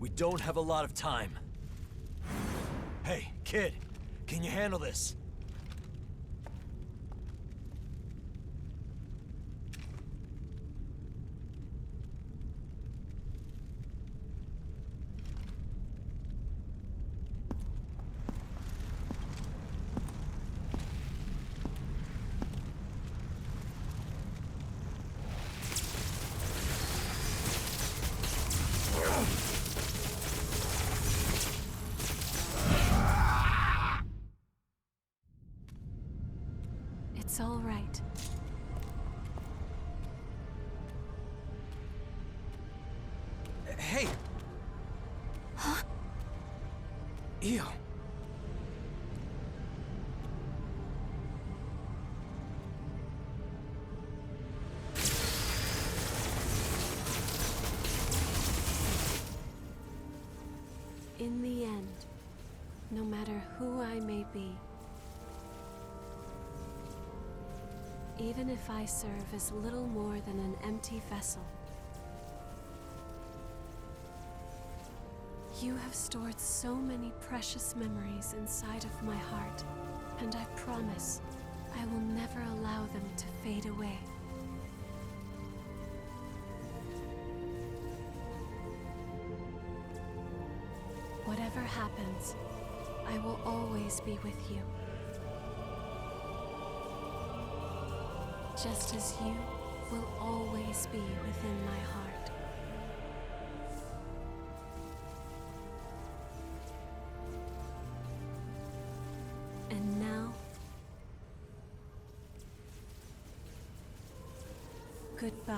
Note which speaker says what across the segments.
Speaker 1: We don't have a lot of time. Hey, kid, can you handle this?
Speaker 2: It's all right.
Speaker 1: Hey!
Speaker 2: Huh?
Speaker 1: Ew.
Speaker 2: In the end, no matter who I may be, even if I serve as little more than an empty vessel, you have stored so many precious memories inside of my heart, and I promise I will never allow them to fade away. Whatever happens, I will always be with you. Just as you will always be within my heart. And now, goodbye.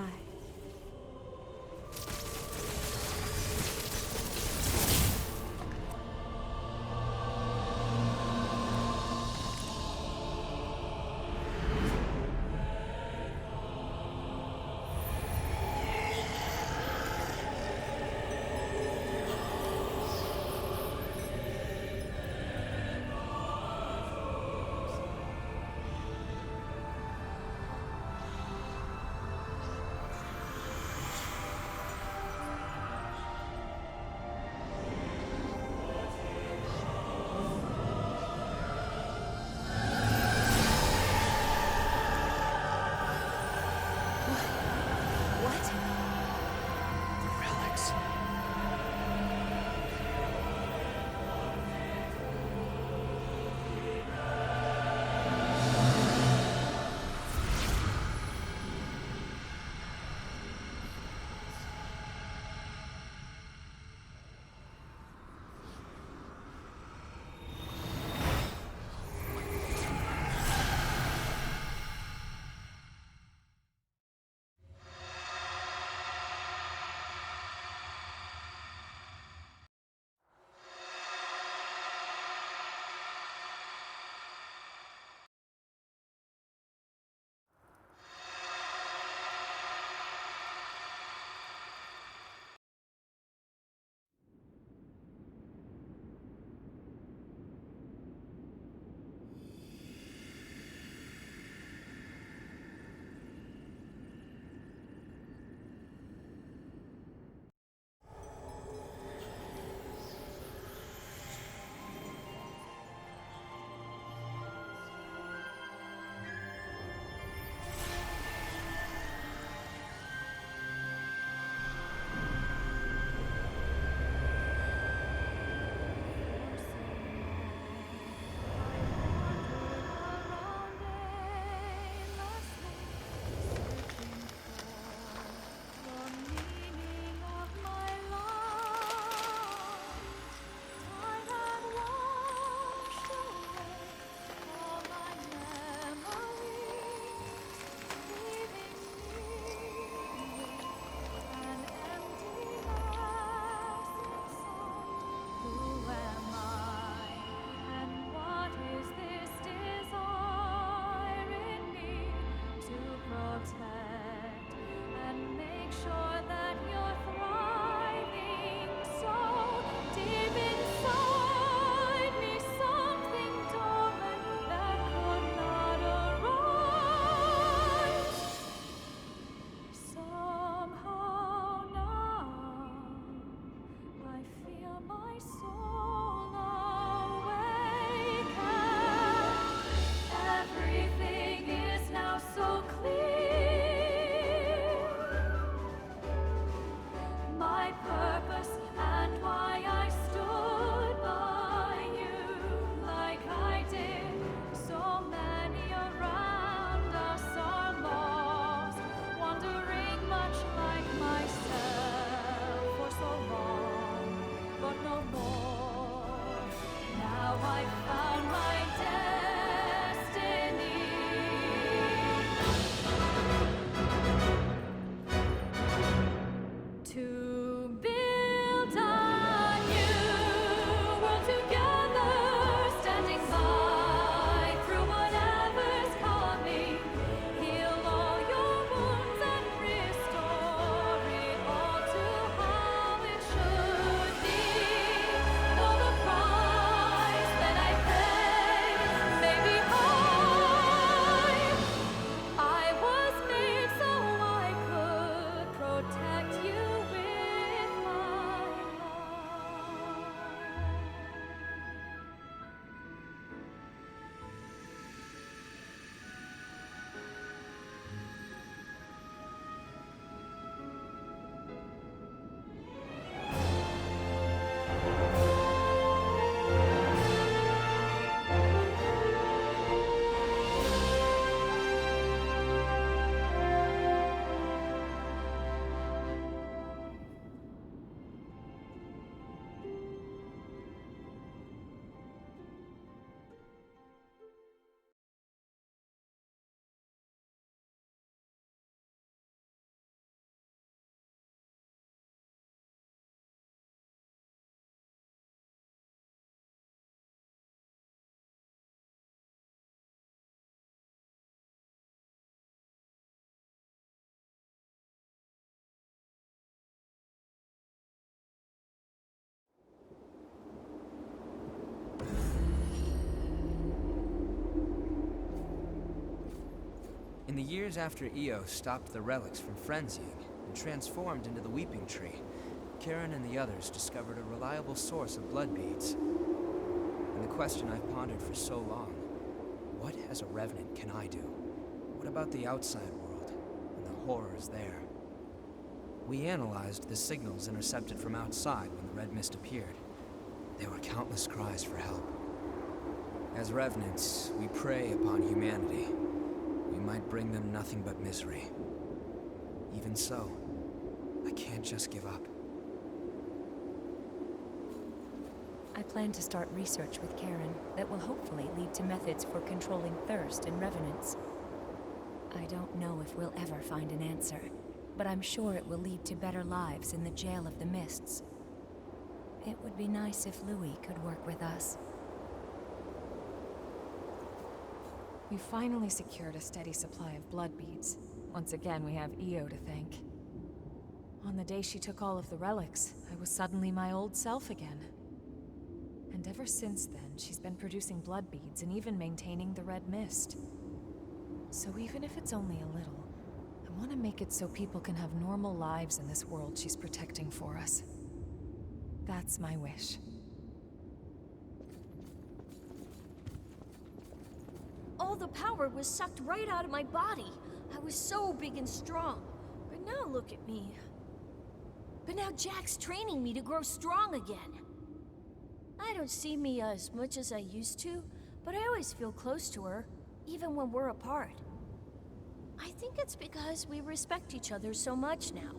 Speaker 3: To build a new world together, standing by through whatever's coming. Heal all your wounds and restore it all to how it should be. Though the price that I pay may be high, I was made so I could protect you with my heart.
Speaker 4: In the years after Io stopped the relics from frenzying and transformed into the Weeping Tree, Karen and the others discovered a reliable source of blood beads. And the question I've pondered for so long, what as a Revenant can I do? What about the outside world and the horrors there? We analyzed the signals intercepted from outside when the Red Mist appeared. There were countless cries for help. As Revenants, we prey upon humanity. We might bring them nothing but misery. Even so, I can't just give up.
Speaker 5: I plan to start research with Karen that will hopefully lead to methods for controlling thirst in Revenants. I don't know if we'll ever find an answer, but I'm sure it will lead to better lives in the Jail of the Mists. It would be nice if Louis could work with us.
Speaker 6: We finally secured a steady supply of blood beads. Once again, we have Io to thank. On the day she took all of the relics, I was suddenly my old self again. And ever since then, she's been producing blood beads and even maintaining the Red Mist. So even if it's only a little, I want to make it so people can have normal lives in this world she's protecting for us. That's my wish.
Speaker 7: All the power was sucked right out of my body. I was so big and strong. But now look at me. But now Jack's training me to grow strong again. I don't see Mia as much as I used to, but I always feel close to her, even when we're apart. I think it's because we respect each other so much now.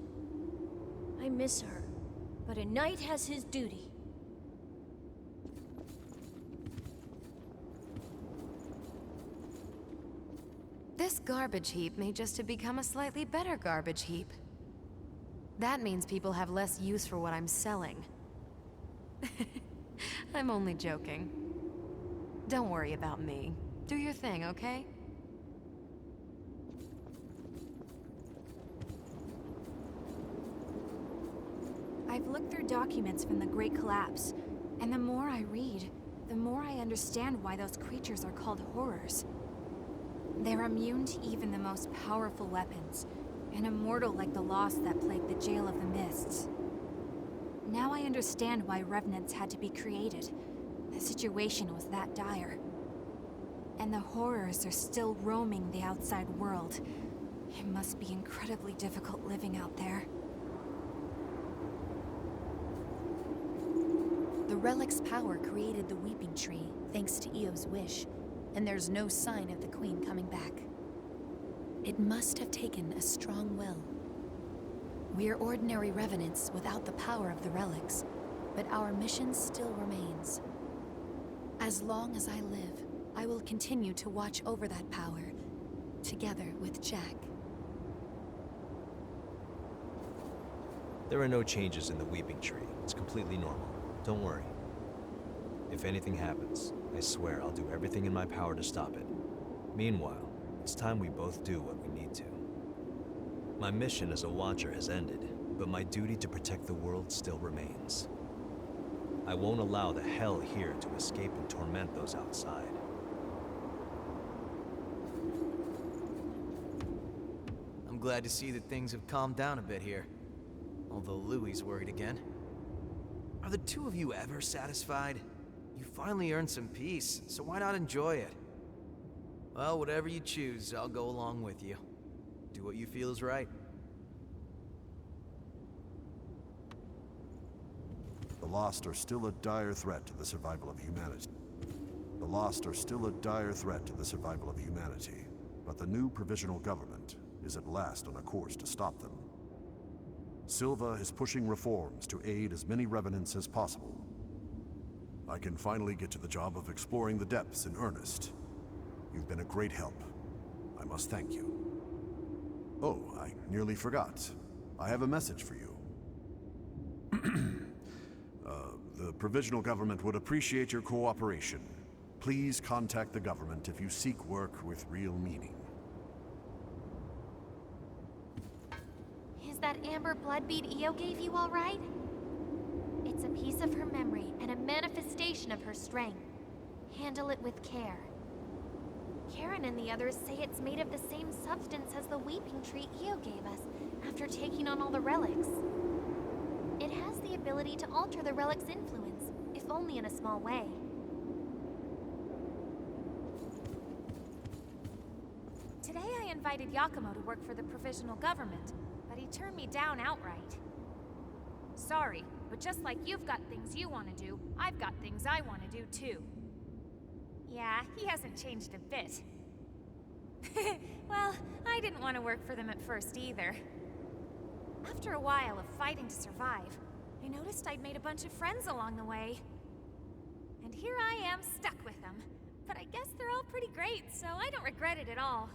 Speaker 7: I miss her, but a knight has his duty.
Speaker 8: This garbage heap may just have become a slightly better garbage heap. That means people have less use for what I'm selling. I'm only joking. Don't worry about me. Do your thing, okay?
Speaker 9: I've looked through documents from the Great Collapse, and the more I read, the more I understand why those creatures are called horrors. They're immune to even the most powerful weapons, and immortal like the loss that plagued the Jail of the Mists. Now I understand why Revenants had to be created. The situation was that dire. And the horrors are still roaming the outside world. It must be incredibly difficult living out there.
Speaker 5: The relic's power created the Weeping Tree, thanks to Io's wish, and there's no sign of the Queen coming back. It must have taken a strong will. We're ordinary Revenants without the power of the relics, but our mission still remains. As long as I live, I will continue to watch over that power, together with Jack.
Speaker 1: There are no changes in the Weeping Tree. It's completely normal. Don't worry. If anything happens, I swear I'll do everything in my power to stop it. Meanwhile, it's time we both do what we need to. My mission as a Watcher has ended, but my duty to protect the world still remains. I won't allow the hell here to escape and torment those outside.
Speaker 10: I'm glad to see that things have calmed down a bit here. Although Louie's worried again. Are the two of you ever satisfied? You finally earned some peace, so why not enjoy it? Well, whatever you choose, I'll go along with you. Do what you feel is right.
Speaker 11: The Lost are still a dire threat to the survival of humanity. The Lost are still a dire threat to the survival of humanity, but the new provisional government is at last on a course to stop them. Silva is pushing reforms to aid as many revenants as possible. I can finally get to the job of exploring the depths in earnest. You've been a great help. I must thank you. Oh, I nearly forgot. I have a message for you. The provisional government would appreciate your cooperation. Please contact the government if you seek work with real meaning.
Speaker 12: Is that amber blood bead Io gave you all right? It's a piece of her memory and a manifestation of her strength. Handle it with care. Karen and the others say it's made of the same substance as the weeping tree Io gave us after taking on all the relics. It has the ability to alter the relic's influence, if only in a small way.
Speaker 9: Today I invited Yakumo to work for the provisional government, but he turned me down outright. Sorry, but just like you've got things you want to do, I've got things I want to do too. Yeah, he hasn't changed a bit. Well, I didn't want to work for them at first either. After a while of fighting to survive, I noticed I'd made a bunch of friends along the way. And here I am stuck with them. But I guess they're all pretty great, so I don't regret it at all.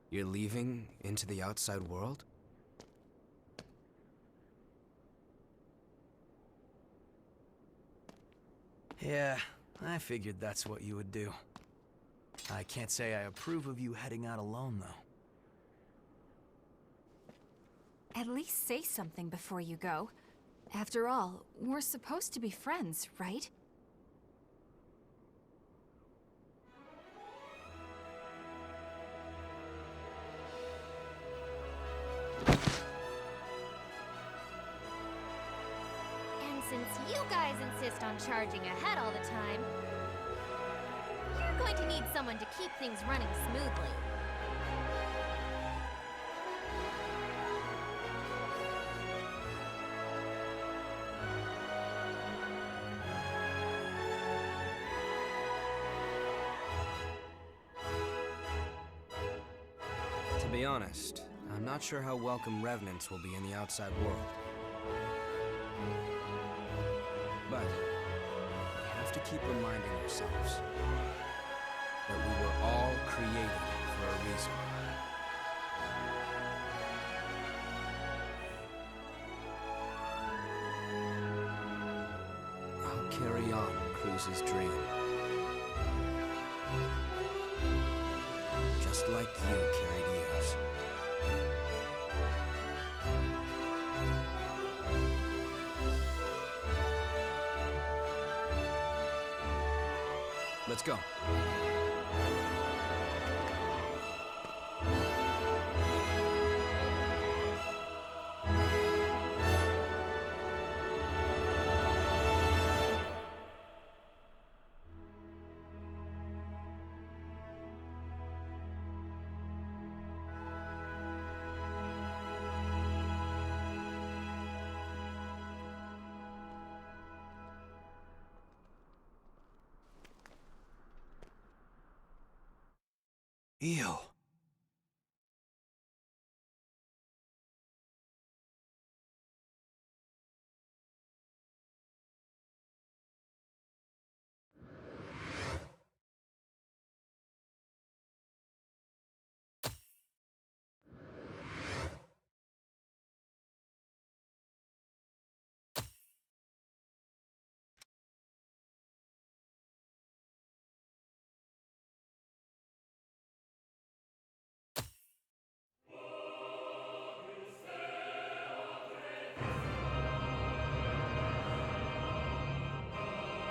Speaker 4: You're leaving into the outside world?
Speaker 10: Yeah, I figured that's what you would do. I can't say I approve of you heading out alone, though.
Speaker 9: At least say something before you go. After all, we're supposed to be friends, right?
Speaker 12: And since you guys insist on charging ahead all the time, you're going to need someone to keep things running smoothly.
Speaker 4: To be honest, I'm not sure how welcome revenants will be in the outside world. But we have to keep reminding ourselves that we were all created for a reason. I'll carry on Cruz's dream. Just like you carried Eos. Let's go.
Speaker 1: Io.